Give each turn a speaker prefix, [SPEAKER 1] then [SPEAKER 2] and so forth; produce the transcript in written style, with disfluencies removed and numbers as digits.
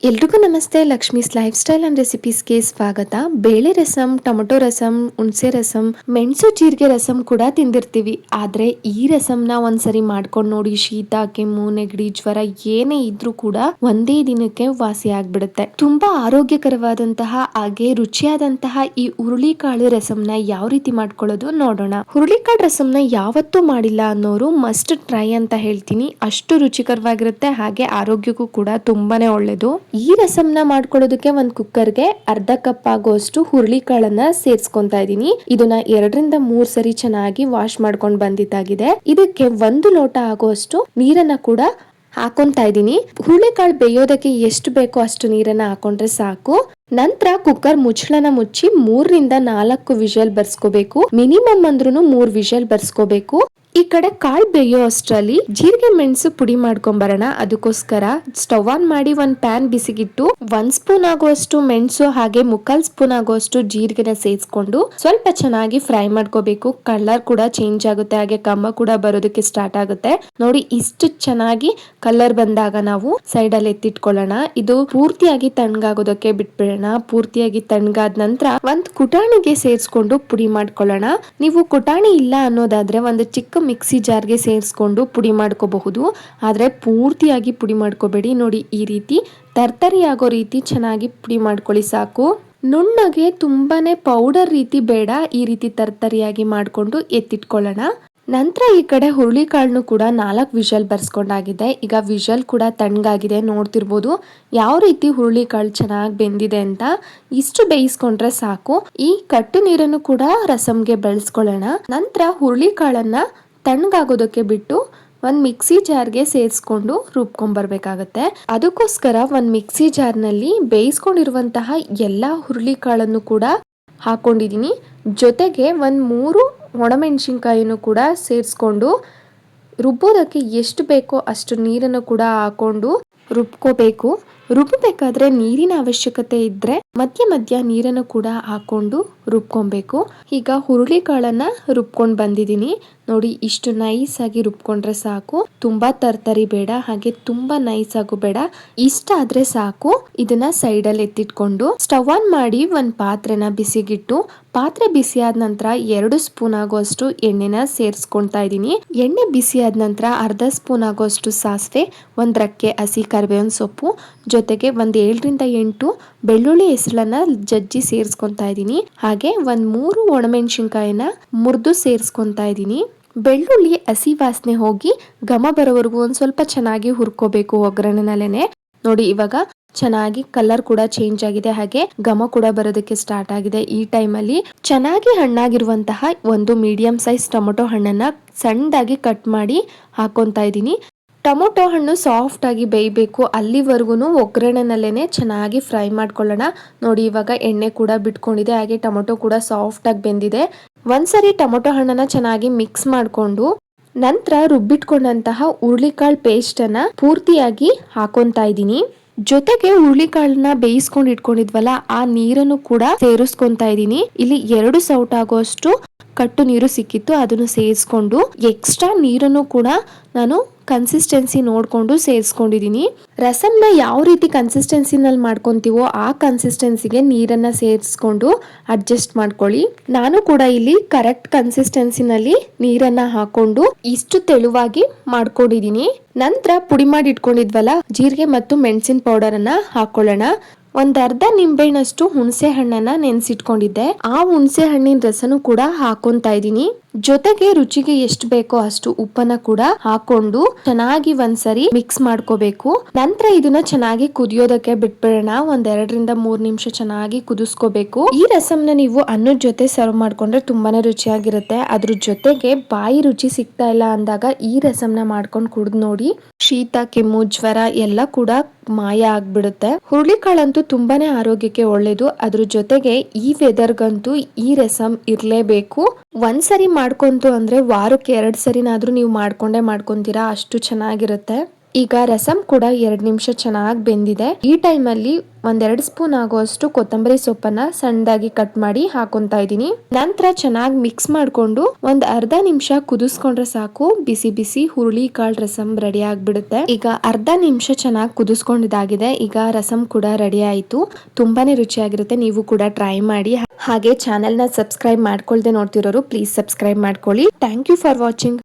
[SPEAKER 1] ಎಲ್ರಿಗೂ ನಮಸ್ತೆ. Lakshmi's life style and ರೆಸಿಪೀಸ್ಗೆ ಸ್ವಾಗತ. ಬೇಳೆ ರಸಂ, ಟೊಮೊಟೊ ರಸಂ, ಹುಣಸೆ ರಸಂ, ಮೆಣಸು ಜೀರಿಗೆ ರಸಂ ಕೂಡ ತಿಂದಿರ್ತೀವಿ. ಆದ್ರೆ ಈ ರಸಂನ ಒಂದ್ಸರಿ ಮಾಡ್ಕೊಂಡು ನೋಡಿ. ಶೀತ, ಕೆಮ್ಮು, ನೆಗಡಿ, ಜ್ವರ ಏನೇ ಇದ್ರೂ ಕೂಡ ಒಂದೇ ದಿನಕ್ಕೆ ವಾಸಿ ಆಗ್ಬಿಡುತ್ತೆ. ತುಂಬಾ ಆರೋಗ್ಯಕರವಾದಂತಹ ಹಾಗೆ ರುಚಿಯಾದಂತಹ ಈ ಹುರುಳಿಕಾಳು ರಸಂನ ಯಾವ ರೀತಿ ಮಾಡ್ಕೊಳ್ಳೋದು ನೋಡೋಣ. ಹುರುಳಿಕಾಳು ರಸಂನ ಯಾವತ್ತೂ ಮಾಡಿಲ್ಲ ಅನ್ನೋರು ಮಸ್ಟ್ ಟ್ರೈ ಅಂತ ಹೇಳ್ತೀನಿ. ಅಷ್ಟು ರುಚಿಕರವಾಗಿರುತ್ತೆ, ಹಾಗೆ ಆರೋಗ್ಯಕ್ಕೂ ಕೂಡ ತುಂಬಾನೇ ಒಳ್ಳೇದು. ಈ ರಸಂನ ಮಾಡ್ಕೊಳ್ಳೋದಕ್ಕೆ ಒಂದು ಕುಕ್ಕರ್ಗೆ ಅರ್ಧ ಕಪ್ ಆಗುವಷ್ಟು ಹುರುಳಿಕಾಳನ್ನ ಸೇರಿಸ್ಕೊಂತಾ ಇದೀನಿ. ಇದನ್ನ 2-3 ಸರಿ ಚೆನ್ನಾಗಿ ವಾಶ್ ಮಾಡ್ಕೊಂಡು ಬಂದಿದ್ದಾಗಿದೆ. ಇದಕ್ಕೆ 1 ಲೋಟ ಆಗುವಷ್ಟು ನೀರನ್ನ ಕೂಡ ಹಾಕೊಂತಾ ಇದೀನಿ. ಹುರುಳಿಕಾಳು ಬೇಯೋದಕ್ಕೆ ಎಷ್ಟು ಬೇಕೋ ಅಷ್ಟು ನೀರನ್ನ ಹಾಕೊಂಡ್ರೆ ಸಾಕು. ನಂತರ ಕುಕ್ಕರ್ ಮುಚ್ಚಳನ ಮುಚ್ಚಿ 3-4 ವಿಷಲ್ ಬರ್ಸ್ಕೋಬೇಕು. ಮಿನಿಮಮ್ ಅಂದ್ರೂ 3 ವಿಷಲ್ ಬರ್ಸ್ಕೋಬೇಕು. ಈ ಕಡೆ ಕಾಳು ಬೇಯೋ ಅಷ್ಟರಲ್ಲಿ ಜೀರಿಗೆ ಮೆಣಸು ಪುಡಿ ಮಾಡ್ಕೊಂಡ್ ಬರೋಣ. ಅದಕ್ಕೋಸ್ಕರ ಸ್ಟವ್ ಆನ್ ಮಾಡಿ ಒಂದು ಪ್ಯಾನ್ ಬಿಸಿಗಿಟ್ಟು 1 ಸ್ಪೂನ್ ಆಗುವಷ್ಟು ಮೆಣಸು ಹಾಗೆ 1/4 ಸ್ಪೂನ್ ಆಗುವಷ್ಟು ಜೀರಿಗೆನ ಸೇರಿಸ್ಕೊಂಡು ಸ್ವಲ್ಪ ಚೆನ್ನಾಗಿ ಫ್ರೈ ಮಾಡ್ಕೋಬೇಕು. ಕಲರ್ ಕೂಡ ಚೇಂಜ್ ಆಗುತ್ತೆ, ಹಾಗೆ ಘಮ ಕೂಡ ಬರೋದಕ್ಕೆ ಸ್ಟಾರ್ಟ್ ಆಗುತ್ತೆ. ನೋಡಿ, ಇಷ್ಟು ಚೆನ್ನಾಗಿ ಕಲರ್ ಬಂದಾಗ ನಾವು ಸೈಡ್ ಅಲ್ಲಿ ಎತ್ತಿಟ್ಕೊಳ್ಳೋಣ. ಇದು ಪೂರ್ತಿಯಾಗಿ ತಣ್ಣಗಾಗೋದಕ್ಕೆ ಬಿಟ್ಬಿಡೋಣ. ಪೂರ್ತಿಯಾಗಿ ತಣ್ಣಗಾದ ನಂತರ ಒಂದು ಕುಟಾಣಿಗೆ ಸೇರಿಸ್ಕೊಂಡು ಪುಡಿ ಮಾಡ್ಕೊಳ್ಳೋಣ. ನೀವು ಕುಟಾಣಿ ಇಲ್ಲ ಅನ್ನೋದಾದ್ರೆ ಒಂದು ಚಿಕ್ಕ ಮಿಕ್ಸಿ ಜಾರ್ಗೆ ಸೇರಿಸ್ಕೊಂಡು ಪುಡಿ ಮಾಡ್ಕೋಬಹುದು. ಆದ್ರೆ ಪೂರ್ತಿಯಾಗಿ ಪುಡಿ ಮಾಡ್ಕೋಬೇಡಿ. ನೋಡಿ, ಈ ರೀತಿ ತರ್ತರಿ ಆಗೋ ರೀತಿ ಚೆನ್ನಾಗಿ ಪುಡಿ ಮಾಡ್ಕೊಳ್ಳಿ ಸಾಕು. ನುಣ್ಣಗೆ ತುಂಬಾನೇ ಪೌಡರ್ ರೀತಿ ಬೇಡ, ಈ ರೀತಿ ತರ್ತರಿಯಾಗಿ ಮಾಡ್ಕೊಂಡು ಎತ್ತಿಟ್ಕೊಳ್ಳೋಣ. ನಂತರ ಈ ಕಡೆ ಹುರುಳಿಕಾಳನ್ನು ಕೂಡ 4 ವಿಷಲ್ ಬರ್ಸ್ಕೊಂಡಾಗಿದೆ. ಈಗ ವಿಷಲ್ ಕೂಡ ತಣ್ಣಗಾಗಿದೆ, ನೋಡ್ತಿರ್ಬೋದು ಯಾವ ರೀತಿ ಹುರುಳಿಕಾಳು ಚೆನ್ನಾಗಿ ಬೆಂದಿದೆ ಅಂತ. ಇಷ್ಟು ಬೇಯಿಸ್ಕೊಂಡ್ರೆ ಸಾಕು. ಈ ಕಟ್ಟು ನೀರನ್ನು ಕೂಡ ರಸಂಗೆ ಬೆಳೆಸ್ಕೊಳ್ಳೋಣ. ನಂತರ ಹುರುಳಿಕಾಳನ್ನ ತಣ್ಣಗಾಗೋದಕ್ಕೆ ಬಿಟ್ಟು ಒಂದು ಮಿಕ್ಸಿ ಜಾರ್ಗೆ ಸೇರಿಸ್ಕೊಂಡು ರುಬ್ಕೊಂಡ್ಬರ್ಬೇಕಾಗತ್ತೆ. ಅದಕ್ಕೋಸ್ಕರ ಒಂದು ಮಿಕ್ಸಿ ಜಾರ್ನಲ್ಲಿ ಬೇಯಿಸ್ಕೊಂಡಿರುವಂತಹ ಎಲ್ಲ ಹುರುಳಿಕಾಳನ್ನು ಕೂಡ ಹಾಕೊಂಡಿದ್ದೀನಿ. ಜೊತೆಗೆ 3 ಒಣಮೆಣಸಿನ್ಕಾಯಿನೂ ಕೂಡ ಸೇರಿಸ್ಕೊಂಡು ರುಬ್ಬೋದಕ್ಕೆ ಎಷ್ಟು ಬೇಕೋ ಅಷ್ಟು ನೀರನ್ನು ಕೂಡ ಹಾಕೊಂಡು ರುಬ್ಕೋಬೇಕು. ರುಬ್ಬಬೇಕಾದ್ರೆ ನೀರಿನ ಅವಶ್ಯಕತೆ ಇದ್ರೆ ಮಧ್ಯ ನೀರನ್ನು ಕೂಡ ಹಾಕೊಂಡು ರುಬ್ಕೊಬೇಕು. ಈಗ ಹುರುಳಿಕಾಳನ್ನ ರುಬ್ಕೊಂಡು ಬಂದಿದ್ದೀನಿ. ನೋಡಿ, ಇಷ್ಟು ನೈಸ್ ಆಗಿ ರುಬ್ಕೊಂಡ್ರೆ ಸಾಕು. ತುಂಬಾ ತರ್ತರಿ ಬೇಡ, ಹಾಗೆ ತುಂಬಾ ನೈಸ್ ಆಗು ಬೇಡ. ಇಷ್ಟ ಆದ್ರೆ ಸಾಕು. ಇದನ್ನ ಸೈಡ್ ಅಲ್ಲಿ ಎತ್ತಿಟ್ಕೊಂಡು ಸ್ಟವ್ ಆನ್ ಮಾಡಿ ಒಂದು ಪಾತ್ರೆನ ಬಿಸಿಗಿಟ್ಟು, ಪಾತ್ರೆ ಬಿಸಿ ಆದ ನಂತರ 2 ಸ್ಪೂನ್ ಆಗುವಷ್ಟು ಎಣ್ಣೆನ ಸೇರಿಸ್ಕೊಂತಾ ಇದೀನಿ. ಎಣ್ಣೆ ಬಿಸಿ ಆದ ನಂತರ ಅರ್ಧ ಸ್ಪೂನ್ ಆಗುವಷ್ಟು ಸಾಸಿವೆ, 1 ರಕ್ಕೆ ಹಸಿ ಕರಿಬೇವಿನ ಸೊಪ್ಪು, ಜೊತೆಗೆ 7-8 ಬೆಳ್ಳುಳ್ಳಿ ಹೆಸರನ್ನ ಜಜ್ಜಿ ಸೇರಿಸ್ಕೊಂತಾ ಇದೀನಿ. ಹಾಗೆ 3 ಒಣಮೆಣಸಿನ್ಕಾಯಿನ ಮುರಿದು ಸೇರಿಸ್ಕೊಂತಾ ಇದೀನಿ. ಬೆಳ್ಳುಳ್ಳಿ ಹಸಿ ವಾಸನೆ ಹೋಗಿ ಘಮ ಬರೋವರೆಗೂ ಒಂದ್ ಸ್ವಲ್ಪ ಚೆನ್ನಾಗಿ ಹುರ್ಕೋಬೇಕು ಒಗ್ಗರಣೆನಲ್ಲೇನೆ. ನೋಡಿ, ಇವಾಗ ಚೆನ್ನಾಗಿ ಕಲರ್ ಕೂಡ ಚೇಂಜ್ ಆಗಿದೆ, ಹಾಗೆ ಘಮ ಕೂಡ ಬರೋದಕ್ಕೆ ಸ್ಟಾರ್ಟ್ ಆಗಿದೆ. ಈ ಟೈಮಲ್ಲಿ ಚೆನ್ನಾಗಿ ಹಣ್ಣಾಗಿರುವಂತಹ ಒಂದು ಮೀಡಿಯಂ ಸೈಜ್ ಟೊಮೊಟೊ ಹಣ್ಣನ್ನ ಸಣ್ಣದಾಗಿ ಕಟ್ ಮಾಡಿ ಹಾಕೊಂತಾ ಇದೀನಿ. ಟೊಮೊಟೊ ಹಣ್ಣು ಸಾಫ್ಟ್ ಆಗಿ ಬೇಯಬೇಕು, ಅಲ್ಲಿವರೆಗೂ ಒಗ್ಗರಣೆನಲ್ಲೇನೆ ಚೆನ್ನಾಗಿ ಫ್ರೈ ಮಾಡ್ಕೊಳ್ಳೋಣ. ನೋಡಿ, ಇವಾಗ ಎಣ್ಣೆ ಕೂಡ ಬಿಟ್ಕೊಂಡಿದೆ, ಹಾಗೆ ಟೊಮೊಟೊ ಕೂಡ ಸಾಫ್ಟ್ ಆಗಿ ಬೆಂದಿದೆ. ಒಂದ್ಸರಿ ಟೊಮೊಟೊ ಹಣ್ಣನ್ನ ಚೆನ್ನಾಗಿ ಮಿಕ್ಸ್ ಮಾಡ್ಕೊಂಡು ನಂತರ ರುಬ್ಬಿಟ್ಕೊಂಡಂತಹ ಹುರುಳಿಕಾಳು ಪೇಸ್ಟ್ ಅನ್ನ ಪೂರ್ತಿಯಾಗಿ ಹಾಕೊಂತಾ ಇದೀನಿ. ಜೊತೆಗೆ ಹುರುಳಿಕಾಳನ್ನ ಬೇಯಿಸ್ಕೊಂಡು ಇಟ್ಕೊಂಡಿದ್ವಲ್ಲ, ಆ ನೀರನ್ನು ಕೂಡ ಸೇರಿಸ್ಕೊಂತಾ ಇದೀನಿ. ಇಲ್ಲಿ 2 ಸೌಟ್ ಆಗುವಷ್ಟು ಕಟ್ಟು ನೀರು ಸಿಕ್ಕಿತ್ತು, ಅದನ್ನು ಸೇರಿಸ್ಕೊಂಡು ಎಕ್ಸ್ಟ್ರಾ ನೀರನ್ನು ಕೂಡ ನಾನು ಕನ್ಸಿಸ್ಟೆನ್ಸಿ ನೋಡ್ಕೊಂಡು ಸೇರಿಸ್ಕೊಂಡಿದೀನಿ. ರಸಂನ ಯಾವ ರೀತಿ ಕನ್ಸಿಸ್ಟೆನ್ಸಿನಲ್ಲಿ ಮಾಡ್ಕೊಂತೀವೋ ಆ ಕನ್ಸಿಸ್ಟೆನ್ಸಿಗೆ ನೀರನ್ನ ಸೇರಿಸ್ಕೊಂಡು ಅಡ್ಜಸ್ಟ್ ಮಾಡ್ಕೊಳ್ಳಿ. ನಾನು ಕೂಡ ಇಲ್ಲಿ ಕರೆಕ್ಟ್ ಕನ್ಸಿಸ್ಟೆನ್ಸಿನಲ್ಲಿ ನೀರನ್ನ ಹಾಕೊಂಡು ಇಷ್ಟು ತೆಳುವಾಗಿ ಮಾಡ್ಕೊಂಡಿದೀನಿ. ನಂತರ ಪುಡಿ ಮಾಡಿ ಇಟ್ಕೊಂಡಿದ್ವಲ್ಲ ಜೀರಿಗೆ ಮತ್ತು ಮೆಣಸಿನ ಪೌಡರ್ ಅನ್ನ ಹಾಕೊಳ್ಳೋಣ. ಒಂದು ಅರ್ಧ ನಿಂಬೆಹಣ್ಣಷ್ಟು ಹುಣಸೆ ಹಣ್ಣನ್ನ ನೆನ್ಸಿಟ್ಕೊಂಡಿದ್ದೆ, ಆ ಹುಣಸೆ ಹಣ್ಣಿನ ರಸನು ಕೂಡ ಹಾಕೊಂತಾ ಇದೀನಿ. ಜೊತೆಗೆ ರುಚಿಗೆ ಎಷ್ಟು ಬೇಕೋ ಅಷ್ಟು ಉಪ್ಪನ್ನ ಕೂಡ ಹಾಕೊಂಡು ಚೆನ್ನಾಗಿ ಒಂದ್ಸರಿ ಮಿಕ್ಸ್ ಮಾಡ್ಕೋಬೇಕು. ನಂತರ ಇದನ್ನ ಚೆನ್ನಾಗಿ ಕುದಿಯೋದಕ್ಕೆ ಬಿಟ್ಬಿಡೋಣ. 2-3 ನಿಮಿಷ ಚೆನ್ನಾಗಿ ಕುದಿಸ್ಕೋಬೇಕು. ಈ ರಸಂನ ನೀವು ಅನ್ನದ ಜೊತೆ ಸರ್ವ್ ಮಾಡ್ಕೊಂಡ್ರೆ ತುಂಬಾನೇ ರುಚಿಯಾಗಿರುತ್ತೆ. ಅದ್ರ ಜೊತೆಗೆ ಬಾಯಿ ರುಚಿ ಸಿಗ್ತಾ ಇಲ್ಲ ಅಂದಾಗ ಈ ರಸಂನ ಮಾಡ್ಕೊಂಡು ಕುಡಿದು ನೋಡಿ, ಶೀತ, ಕೆಮ್ಮು, ಜ್ವರ ಎಲ್ಲ ಕೂಡ ಮಾಯ ಆಗ್ಬಿಡುತ್ತೆ. ಹುರುಳಿಕಾಳಂತೂ ತುಂಬಾನೇ ಆರೋಗ್ಯಕ್ಕೆ ಒಳ್ಳೇದು. ಅದ್ರ ಜೊತೆಗೆ ಈ ವೆದರ್ಗಂತೂ ಈ ರಸಂ ಇರ್ಲೇಬೇಕು. ಒಂದ್ಸರಿ ಮಾಡ್ಕೊಂತು ಅಂದ್ರೆ ವಾರಕ್ಕೆ 2 ಸರಿನಾದ್ರೂ ನೀವು ಮಾಡ್ಕೊಂಡೇ ಮಾಡ್ಕೊಂತೀರಾ, ಅಷ್ಟು ಚೆನ್ನಾಗಿರುತ್ತೆ. ಈಗ ರಸಂ ಕೂಡ 2 ನಿಮಿಷ ಚೆನ್ನಾಗಿ ಬೆಂದಿದೆ. ಈ ಟೈಮಲ್ಲಿ 1-2 ಸ್ಪೂನ್ ಆಗುವಷ್ಟು ಕೊತ್ತಂಬರಿ ಸೊಪ್ಪನ್ನ ಸಣ್ಣದಾಗಿ ಕಟ್ ಮಾಡಿ ಹಾಕೊಂತಾ ಇದೀನಿ. ನಂತರ ಚೆನ್ನಾಗಿ ಮಿಕ್ಸ್ ಮಾಡ್ಕೊಂಡು ಒಂದ್ ಅರ್ಧ ನಿಮಿಷ ಕುದಿಸ್ಕೊಂಡ್ರೆ ಸಾಕು. ಬಿಸಿ ಬಿಸಿ ಹುರುಳಿ ಕಾಳು ರಸಂ ರೆಡಿ ಆಗ್ಬಿಡುತ್ತೆ. ಈಗ ಅರ್ಧ ನಿಮಿಷ ಚೆನ್ನಾಗಿ ಕುದಿಸ್ಕೊಂಡಿದ್ದಾಗಿದೆ. ಈಗ ರಸಂ ಕೂಡ ರೆಡಿ ಆಯ್ತು. ತುಂಬಾನೇ ರುಚಿಯಾಗಿರುತ್ತೆ. ನೀವು ಕೂಡ ಟ್ರೈ ಮಾಡಿ. ಹಾಗೆ ಚಾನೆಲ್ ನ ಸಬ್ಸ್ಕ್ರೈಬ್ ಮಾಡ್ಕೊಳ್ದೆ ನೋಡ್ತಿರೋರು ಪ್ಲೀಸ್ ಸಬ್ಸ್ಕ್ರೈಬ್ ಮಾಡ್ಕೊಳ್ಳಿ. Thank you for watching.